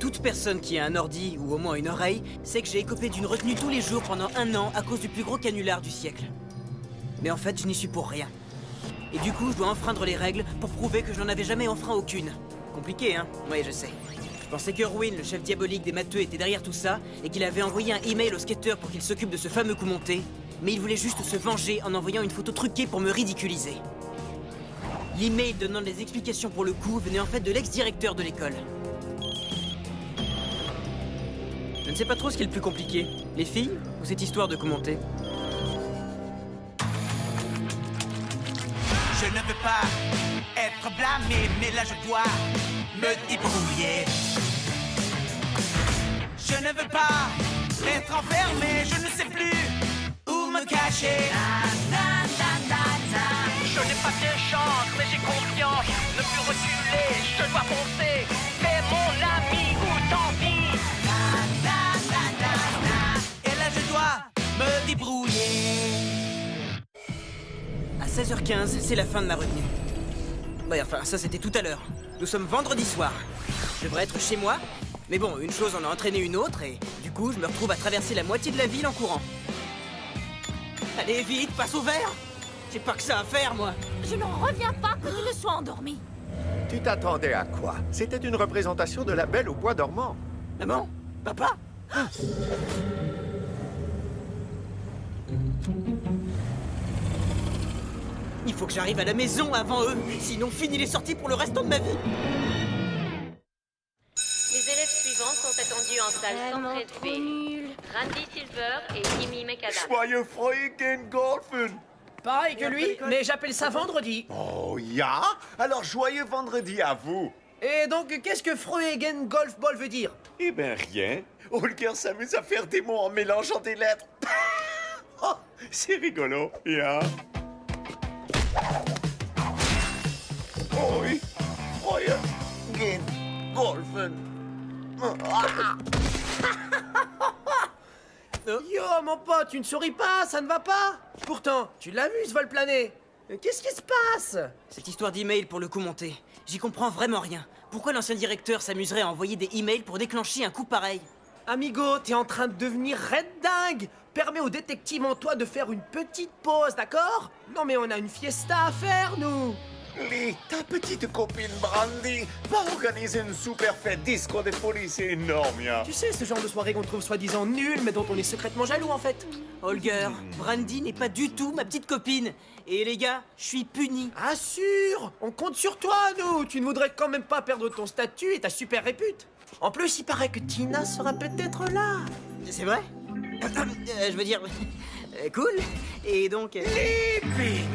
toute personne qui a un ordi ou au moins une oreille sait que j'ai écopé d'une retenue tous les jours pendant 1 an à cause du plus gros canular du siècle. Mais en fait, je n'y suis pour rien. Et du coup, je dois enfreindre les règles pour prouver que je n'en avais jamais enfreint aucune. Compliqué, hein? Oui, je sais. Je pensais que Ruin, le chef diabolique des matheux, était derrière tout ça et qu'il avait envoyé un email au skater pour qu'il s'occupe de ce fameux coup monté. Mais il voulait juste se venger en envoyant une photo truquée pour me ridiculiser. L'email donnant des explications pour le coup venait en fait de l'ex-directeur de l'école. Je ne sais pas trop ce qui est le plus compliqué, les filles ou cette histoire de commenter. Je ne veux pas être blâmé, mais là je dois me débrouiller. Je ne veux pas être enfermé, je ne sais plus où me cacher. Je n'ai pas de chance, mais j'ai confiance. Ne plus reculer, je dois foncer. Fais mon ami ou tant pis. Et là je dois me débrouiller. À 16h15, c'est la fin de ma retenue. Ouais, enfin, ça c'était tout à l'heure. Nous sommes vendredi soir. Je devrais être chez moi, mais bon, une chose en a entraîné une autre, et du coup, je me retrouve à traverser la moitié de la ville en courant. Allez, vite, passe au vert! J'ai pas que ça à faire, moi! Je n'en reviens pas que tu ne sois endormi. Tu t'attendais à quoi? C'était une représentation de la Belle au bois dormant. Maman? Papa? Il faut que j'arrive à la maison avant eux, sinon fini les sorties pour le restant de ma vie. Les élèves suivants sont attendus en salle Tellement 113B. nul. Randy Silver et Kimi Mekada. Joyeux Freuden Golfen! Pareil que lui, mais j'appelle ça vendredi. Oh, ya? Alors joyeux vendredi à vous! Et donc, qu'est-ce que Freugen Golf Ball veut dire? Eh ben rien. Holger s'amuse à faire des mots en mélangeant des lettres. Oh, c'est rigolo, ya? Oh oui, Freuden Golfen. Yo, mon pote, tu ne souris pas, ça ne va pas? Pourtant, tu l'as vu, ce vol plané. Qu'est-ce qui se passe? Cette histoire d'email pour le coup monté, j'y comprends vraiment rien. Pourquoi l'ancien directeur s'amuserait à envoyer des emails pour déclencher un coup pareil? Amigo, t'es en train de devenir red dingue. Permets au détective en toi de faire une petite pause, d'accord? Non mais on a une fiesta à faire, nous. Lee, ta petite copine Brandy va organiser une super fête disco de folie, c'est énorme, ya. Tu sais, ce genre de soirée qu'on trouve soi-disant nulle, mais dont on est secrètement jaloux, en fait. Holger, Brandy n'est pas du tout ma petite copine. Et les gars, je suis puni. Assure, on compte sur toi, nous. Tu ne voudrais quand même pas perdre ton statut et ta super répute. En plus, il paraît que Tina sera peut-être là. C'est vrai? Je veux dire... cool. Et donc... Leaping!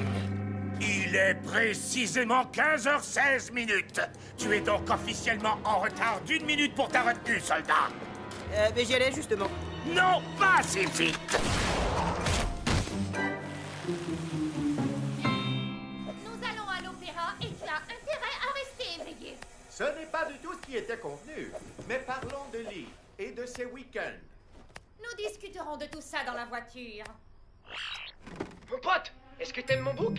Il est précisément 15h16 minutes. Tu es donc officiellement en retard d'1 minute pour ta retenue, soldat. mais j'y allais justement. Non, pas si vite. Nous allons à l'opéra et tu as intérêt à rester éveillé. Ce n'est pas du tout ce qui était convenu. Mais parlons de Lee et de ses week-ends. Nous discuterons de tout ça dans la voiture. Mon pote, est-ce que t'aimes mon bouc?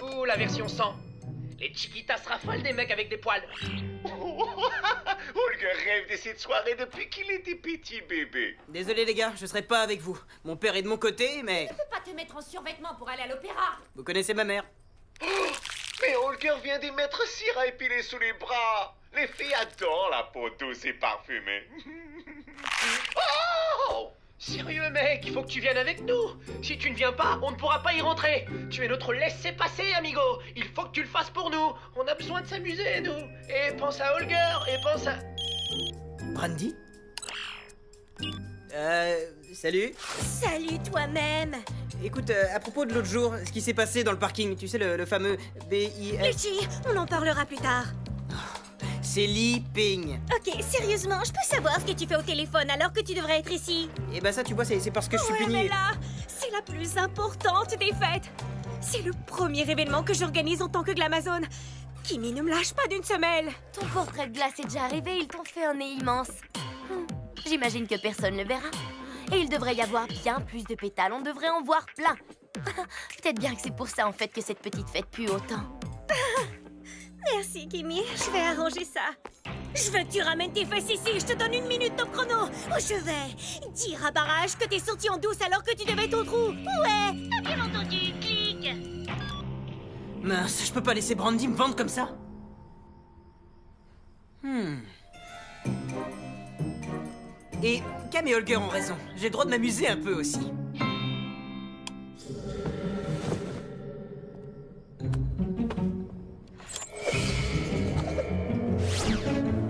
Ou la version 100? Les chiquitas raffolent des mecs avec des poils. Holger rêve de cette soirée depuis qu'il était petit bébé. Désolé les gars, je serai pas avec vous. Mon père est de mon côté, mais... Tu peux pas te mettre en survêtement pour aller à l'opéra. Vous connaissez ma mère. Mais Holger vient d'y mettre cire à épiler sous les bras. Les filles adorent la peau douce et parfumée. Oh! Sérieux mec, il faut que tu viennes avec nous. Si tu ne viens pas, on ne pourra pas y rentrer. Tu es notre laissez-passer, amigo. Il faut que tu le fasses pour nous. On a besoin de s'amuser, nous. Et pense à Holger, et pense à... Brandy? Salut. Salut toi-même. Écoute, à propos de l'autre jour, ce qui s'est passé dans le parking, tu sais, le fameux BIF... Richie, on en parlera plus tard. C'est Lee Ping. Ok, sérieusement, je peux savoir ce que tu fais au téléphone alors que tu devrais être ici? Et bah ça, tu vois, c'est parce que je suis Ouais, puni. mais là, c'est la plus importante des fêtes. C'est le premier événement que j'organise en tant que glamazone. Kimi ne me lâche pas d'une semelle. Ton portrait de glace est déjà arrivé, ils t'ont fait un nez immense. J'imagine que personne ne le verra. Et il devrait y avoir bien plus de pétales, on devrait en voir plein. Peut-être bien que c'est pour ça en fait que cette petite fête pue autant. Merci, Kimi. Je vais arranger ça. Je veux que tu ramènes tes fesses ici. Je te donne 1 minute de chrono. Ou je vais dire à Barrage que t'es sorti en douce alors que tu devais ton trou. Ouais. T'as bien entendu, clic. Mince, je peux pas laisser Brandy me vendre comme ça. Et Cam et Holger ont raison. J'ai le droit de m'amuser un peu aussi.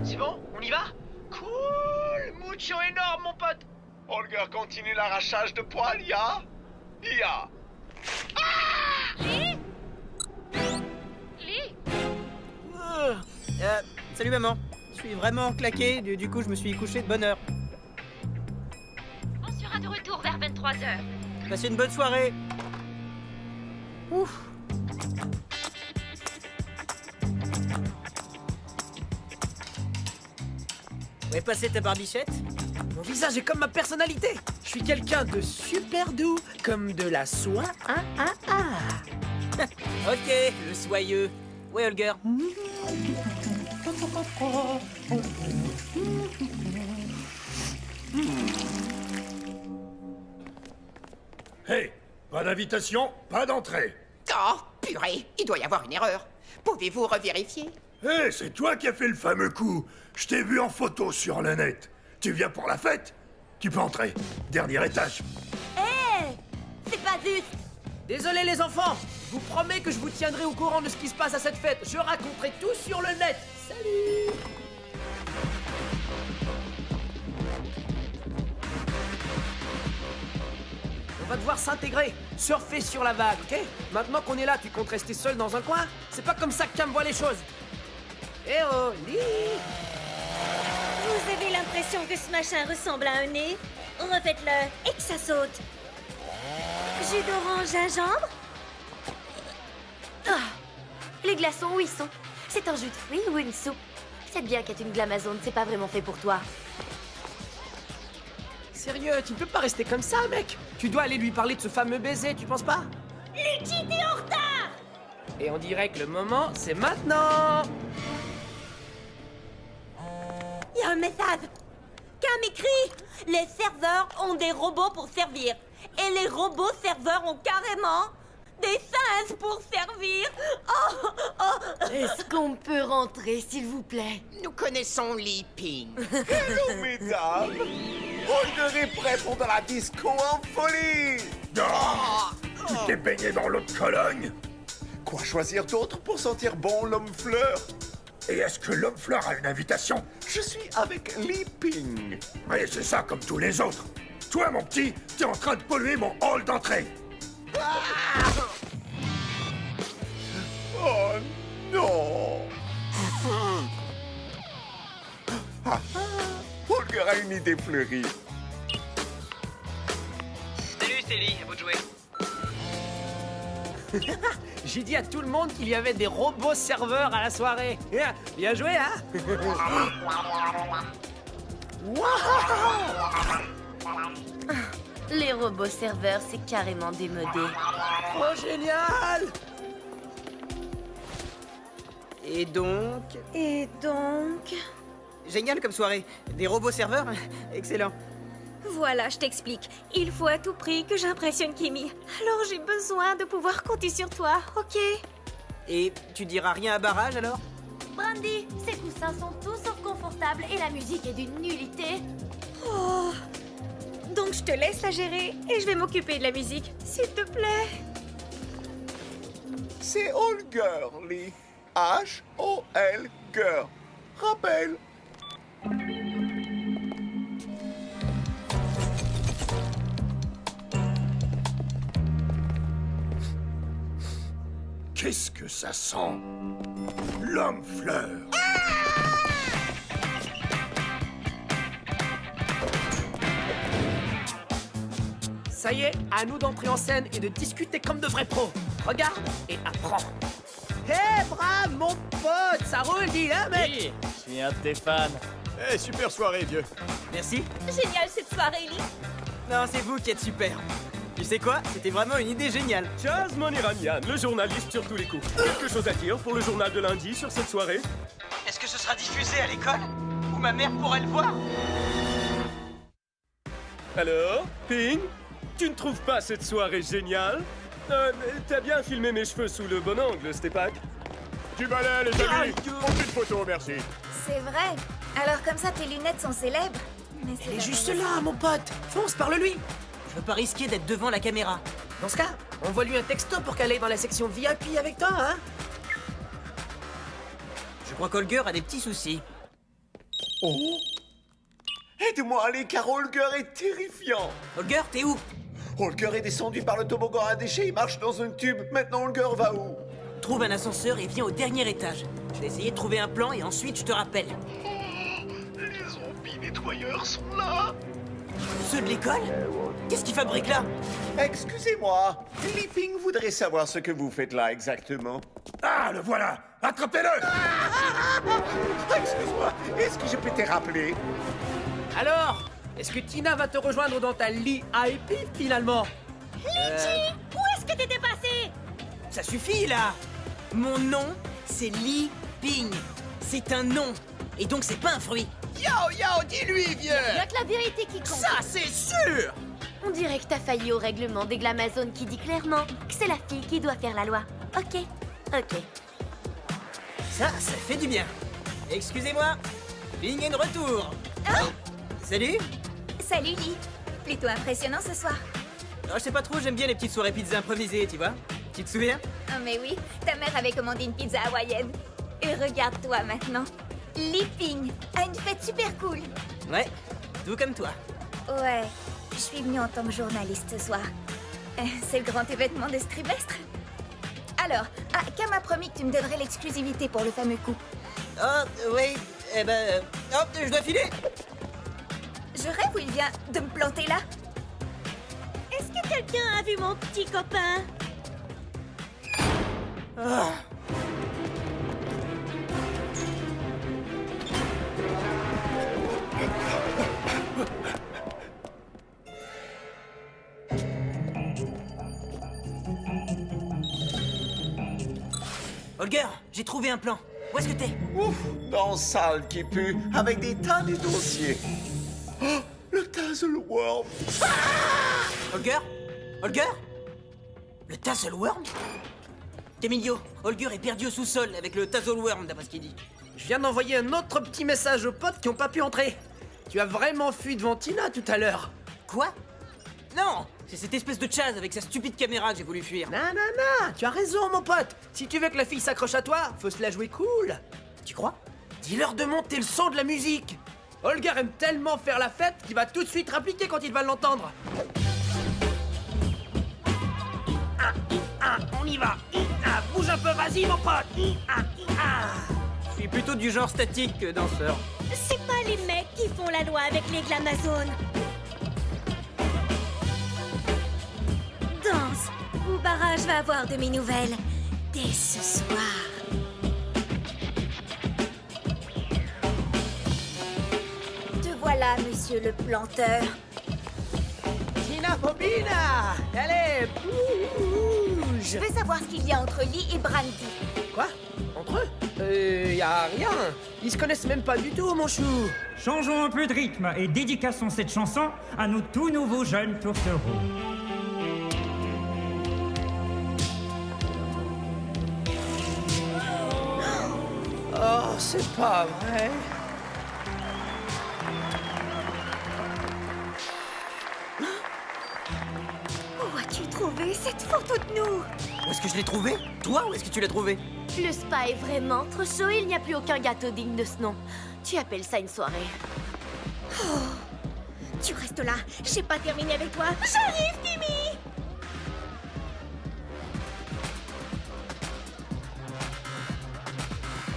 C'est bon? On y va? Cool! Mucho énorme, mon pote! Holger continue l'arrachage de poils, ya? Ya! Lee, Salut maman. Je suis vraiment claqué, du coup je me suis couché de bonne heure. on sera de retour vers 23h. Passez une bonne soirée. Ouf. Où est passée ta barbichette? Mon visage est comme ma personnalité! Je suis quelqu'un de super doux, comme de la soie. Ok, le soyeux. Ouais, Holger. Hey, pas d'invitation, pas d'entrée. Oh, purée, il doit y avoir une erreur. Pouvez-vous revérifier? Hé, c'est toi qui as fait le fameux coup. Je t'ai vu en photo sur le net. Tu viens pour la fête? Tu peux entrer. Dernier étage. C'est pas juste. Désolé les enfants, je vous promets que je vous tiendrai au courant de ce qui se passe à cette fête. Je raconterai tout sur le net. Salut! On va devoir s'intégrer, surfer sur la vague, ok? Maintenant qu'on est là, tu comptes rester seul dans un coin? C'est pas comme ça que Cam voit les choses. Eh oh, Lee! Vous avez l'impression que ce machin ressemble à un nez? Refaites-le et que ça saute. Jus d'orange gingembre? Les glaçons, où ils sont? C'est un jus de fruits ou une soupe? C'est bien qu'être une glamazone, c'est pas vraiment fait pour toi. Sérieux, tu peux pas rester comme ça, mec. Tu dois aller lui parler de ce fameux baiser, tu penses pas? Luigi, t'es en retard! Et on dirait que le moment, c'est maintenant. Il y a un message. Cam écrit: les serveurs ont des robots pour servir. Et les robots serveurs ont carrément des singes pour servir. Est-ce qu'on peut rentrer, s'il vous plaît? Nous connaissons Lee Ping. Hello, mesdames! Holger est prêt pour de la disco en folie! Tu t'es baigné dans l'eau de Cologne. Quoi choisir d'autre pour sentir bon l'homme-fleur? Et est-ce que l'homme-fleur a une invitation? Je suis avec Lee Ping. Oui, c'est ça comme tous les autres. Toi, mon petit, t'es en train de polluer mon hall d'entrée. Oh non! Holger a une idée fleurie. Salut, c'est Lee, à vous de jouer. J'ai dit à tout le monde qu'il y avait des robots serveurs à la soirée. Bien joué, hein? Les robots serveurs, c'est carrément démodé. Oh, génial! Et donc... Génial comme soirée. Des robots serveurs? Excellent. Voilà, je t'explique. Il faut à tout prix que j'impressionne Kimi. Alors j'ai besoin de pouvoir compter sur toi, ok? Et tu diras rien à Barrage alors? Brandy, ces coussins sont tout sauf confortables et la musique est d'une nullité. Oh. Donc je te laisse la gérer et je vais m'occuper de la musique, s'il te plaît. C'est Holger, Lee. H-O-L-Ger. Rappel. Qu'est-ce que ça sent? L'homme-fleur. Ça y est, à nous d'entrer en scène et de discuter comme de vrais pros. Regarde et apprends. Hé, brave, mon pote, ça roule, dis, hein, mec? Oui, je suis un de tes fans. Eh, super soirée, vieux. Merci. Génial cette soirée, Lee. Non, c'est vous qui êtes super. Tu sais quoi? C'était vraiment une idée géniale. Chaz Moniramian, le journaliste sur tous les coups. Quelque chose à dire pour le journal de lundi sur cette soirée? Est-ce que ce sera diffusé à l'école? Ou ma mère pourrait le voir? Alors, Ping? Tu ne trouves pas cette soirée géniale? T'as bien filmé mes cheveux sous le bon angle, Stepak. Du balai, les amis. Aucune photo, merci. C'est vrai. Alors comme ça, tes lunettes sont célèbres. Mais Elle est juste là, mon pote. Fonce, parle-lui. Je veux pas risquer d'être devant la caméra. Dans ce cas, envoie-lui un texto pour qu'elle aille dans la section VIP avec toi, hein? Je crois qu'Holger a des petits soucis. Oh! Aide-moi à aller, car Holger est terrifiant. Holger, t'es où? Holger est descendu par le toboggan à déchets, il marche dans un tube. Maintenant, Holger va où? Trouve un ascenseur et viens au dernier étage. Je vais essayer de trouver un plan et ensuite je te rappelle. Les zombies nettoyeurs sont là. Ceux de l'école? Qu'est-ce qu'ils fabriquent là? Excusez-moi, Leaping voudrait savoir ce que vous faites là exactement. Ah, le voilà! Attrapez-le! Excuse-moi, est-ce que je peux te rappeler? Alors, est-ce que Tina va te rejoindre dans ta lit IP finalement? Litchi, où est-ce que t'étais passé? Ça suffit là! Mon nom, c'est Li Ping. C'est un nom. Et donc c'est pas un fruit. Yo, dis-lui, vieux! Y'a que la vérité qui compte. Ça, c'est sûr! On dirait que t'as failli au règlement des Glamazones qui dit clairement que c'est la fille qui doit faire la loi. Ok. Ça fait du bien. Excusez-moi, Ping est de retour. Salut. Salut, Lee. Plutôt impressionnant ce soir. Oh, je sais pas trop, j'aime bien les petites soirées pizza improvisées, tu vois. Tu te souviens? Ah, mais oui, ta mère avait commandé une pizza hawaïenne. Et regarde-toi maintenant. Leaping a une fête super cool. Ouais, tout comme toi. Ouais, je suis venue en tant que journaliste ce soir. C'est le grand événement de ce trimestre. Alors, Cam m'a promis que tu me donnerais l'exclusivité pour le fameux coup. Oh, oui, eh ben... hop, je dois filer. Je rêve où il vient de me planter là. Est-ce que quelqu'un a vu mon petit copain? Ah. Holger, j'ai trouvé un plan. Où est-ce que t'es? Ouf, dans salle qui pue, avec des tas de dossiers. Oh, le Tazzleworm. Holger? Holger? Le Tazzleworm? Emilio, Holger est perdu au sous-sol avec le Tazzleworm, d'après ce qu'il dit. Je viens d'envoyer un autre petit message aux potes qui ont pas pu entrer. Tu as vraiment fui devant Tina tout à l'heure. Quoi? Non, c'est cette espèce de Chaz avec sa stupide caméra que j'ai voulu fuir. Non, tu as raison, mon pote. Si tu veux que la fille s'accroche à toi, faut se la jouer cool. Tu crois? Dis-leur de monter le son de la musique. Holger aime tellement faire la fête qu'il va tout de suite rappliquer quand il va l'entendre. On y va. Bouge un peu, vas-y, mon pote. Je suis plutôt du genre statique que danseur. C'est pas les mecs qui font la loi avec les Glamazones. Danse, ou Barrage va avoir de mes nouvelles dès ce soir. Te voilà, monsieur le planteur. Tina Bobina. Allez, bouge. Je veux savoir ce qu'il y a entre Lee et Brandy. Quoi? Entre eux? Y a rien. Ils se connaissent même pas du tout, mon chou. Changeons un peu de rythme et dédicaçons cette chanson à nos tout nouveaux jeunes tourtereaux. Oh, c'est pas vrai. Où as-tu trouvé cette photo de nous? Où est-ce que je l'ai trouvé? Toi, où est-ce que tu l'as trouvé? Le spa est vraiment trop chaud, il n'y a plus aucun gâteau digne de ce nom. Tu appelles ça une soirée? Oh, tu restes là, j'ai pas terminé avec toi. J'arrive, Timmy!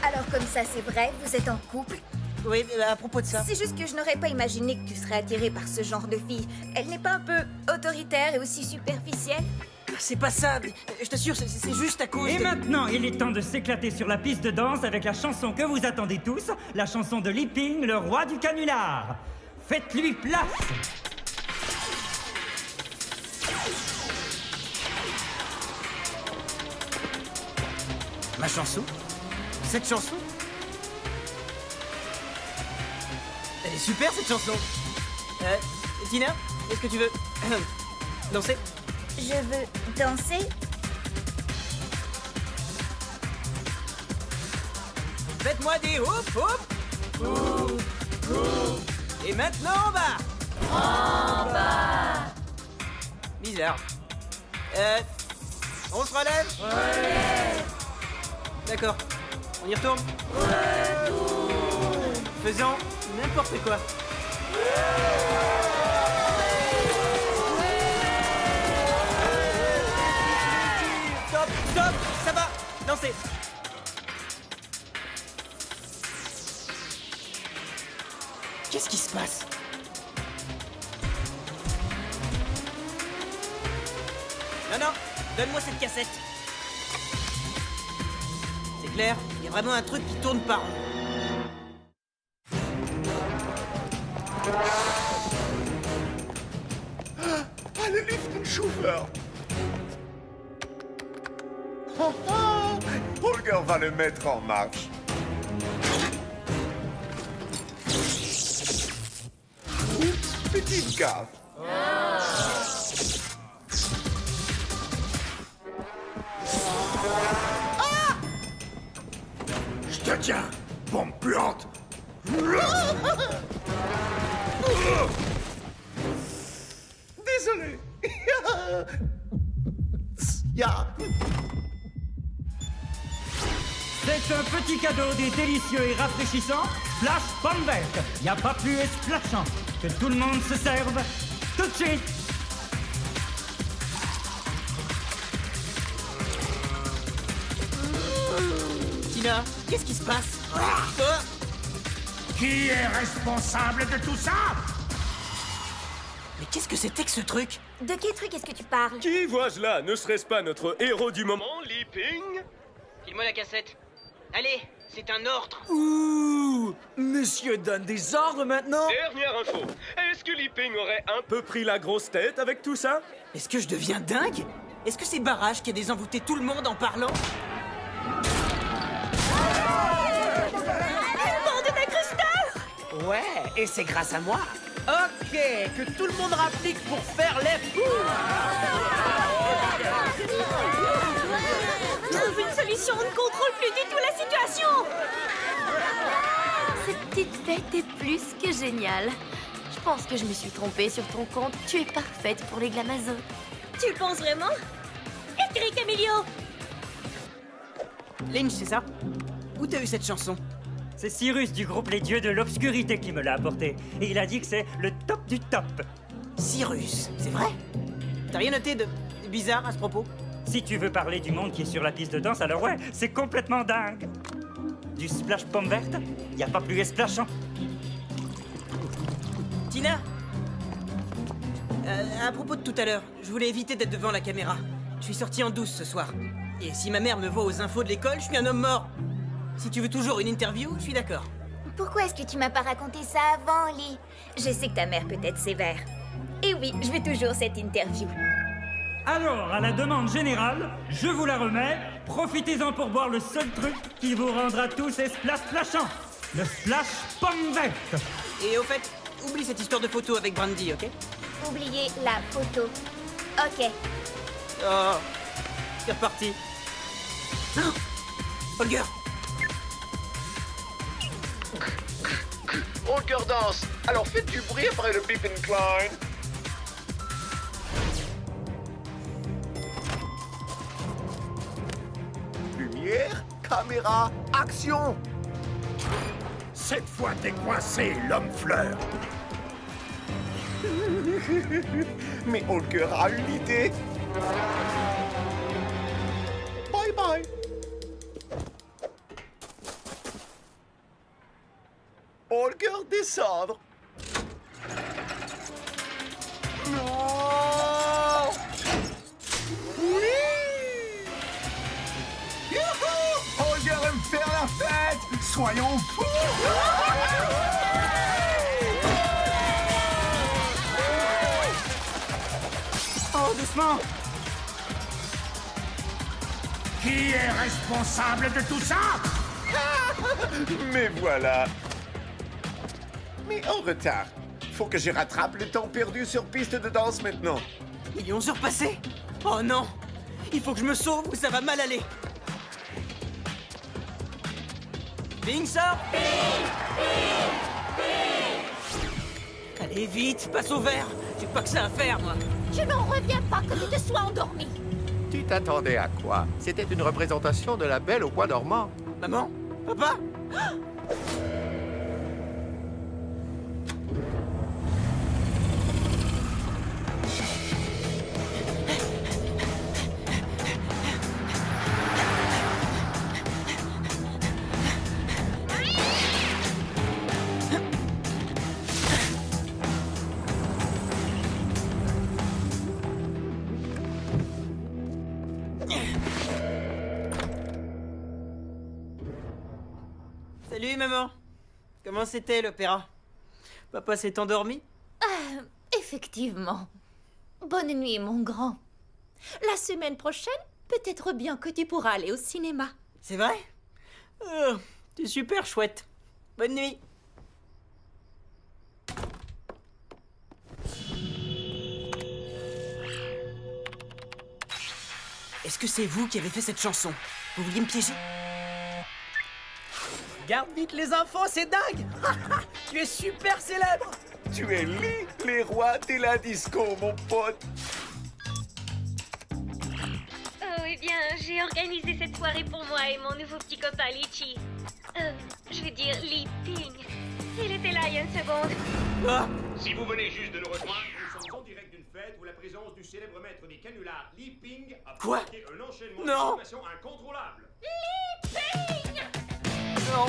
Alors comme ça, c'est vrai, vous êtes en couple? Oui, à propos de ça. C'est juste que je n'aurais pas imaginé que tu serais attiré par ce genre de fille. Elle n'est pas un peu autoritaire et aussi superficielle? C'est pas ça, je t'assure, c'est juste à cause Et de... maintenant, il est temps de s'éclater sur la piste de danse avec la chanson que vous attendez tous, la chanson de Leaping, le roi du canular. Faites-lui place! Ma chanson? Cette chanson? Elle est super cette chanson. Tina, est-ce que tu veux danser? Je veux danser. Faites-moi des hop hop. Et maintenant en bas. En bas. Bizarre. On se relève? Relève. D'accord. On y retourne? Faisons n'importe quoi. Stop, stop, ça va. Dansez. Qu'est-ce qui se passe? Non, donne-moi cette cassette. C'est clair, il y a vraiment un truc qui tourne par rond. Ah, le Liftenschuffer. Holger va le mettre en marche. Oups, petite gaffe. Je te tiens, bombe puante. Désolé. C'est un petit cadeau des délicieux et rafraîchissants Splash Pomme Verte. Y a pas plus splashant que tout le monde se serve tout de suite. Tina, qu'est-ce qui se passe? Qui est responsable de tout ça? Mais qu'est-ce que c'était que ce truc? De quel truc est-ce que tu parles? Qui vois-je là? Ne serait-ce pas notre héros du moment, Li Ping? File-moi la cassette. Allez, c'est un ordre. Ouh! Monsieur donne des ordres maintenant? Dernière info. Est-ce que Li Ping aurait un Peu pris la grosse tête avec tout ça? Est-ce que je deviens dingue? Est-ce que c'est Barrage qui a désenvoûté tout le monde en parlant? Bande d'incrusteurs! Ouais, et c'est grâce à moi. Ok, que tout le monde rapplique pour faire les fous. Trouve une solution, on ne contrôle plus du tout la situation. Cette petite fête est plus que géniale. Je pense que je me suis trompée sur ton compte. Tu es parfaite pour les glamazos. Tu le penses vraiment? Écris, Camilio. Lynch, c'est ça? Où t'as eu cette chanson? C'est Cyrus du groupe Les Dieux de l'Obscurité qui me l'a apporté. Et il a dit que c'est le top du top. Cyrus, c'est vrai? T'as rien noté de bizarre à ce propos? Si tu veux parler du monde qui est sur la piste de danse, alors ouais, c'est complètement dingue. Du splash pomme verte, y a pas plus splashant. Tina? À propos de tout à l'heure, je voulais éviter d'être devant la caméra. Je suis sorti en douce ce soir. Et si ma mère me voit aux infos de l'école, je suis un homme mort. Si tu veux toujours une interview, je suis d'accord. Pourquoi est-ce que tu m'as pas raconté ça avant, Lee? Je sais que ta mère peut être sévère. Et oui, je veux toujours cette interview. Alors, à la demande générale, je vous la remets. Profitez-en pour boire le seul truc qui vous rendra tous splashants. Le splash pomme verte. Et au fait, oublie cette histoire de photo avec Brandy, ok? Oubliez la photo. Ok. Oh, c'est reparti. Oh, Holger. Holger danse. Alors faites du bruit après le Pip and Klein. Lumière, caméra, action. Cette fois, t'es coincé, l'homme fleur. Mais Holger a une idée. Bye bye. Holger descendre. Non. Oui. Youhou. Holger aime faire la fête. Soyons fous. Oh, doucement. Qui est responsable de tout ça? Mais voilà. Mais en retard. Faut que je rattrape le temps perdu sur piste de danse maintenant. Ils y ont surpassé? Oh non! Il faut que je me sauve ou ça va mal aller. Bing, sort! Allez, vite, passe au vert. J'ai pas que ça à faire, moi. Je n'en reviens pas que tu te sois endormi. Tu t'attendais à quoi? C'était une représentation de la Belle au bois dormant. Maman? Papa? Salut, maman. Comment c'était l'opéra? Papa s'est endormi? Effectivement. Bonne nuit, mon grand. La semaine prochaine, peut-être bien que tu pourras aller au cinéma. C'est vrai? C'est super chouette. Bonne nuit. Est-ce que c'est vous qui avez fait cette chanson? Vous vouliez me piéger? Garde vite les infos, c'est dingue. Tu es super célèbre. Tu es les rois de la disco, mon pote. Oh, eh bien, j'ai organisé cette soirée pour moi et mon nouveau petit copain Litchi. Je veux dire Li-Ping. Il était là il y a une seconde. Si vous venez juste de nous rejoindre, nous sommes en direct d'une fête où la présence du célèbre maître des canulars Li Ping a provoqué un enchaînement de situations incontrôlables. Li-Ping! Non.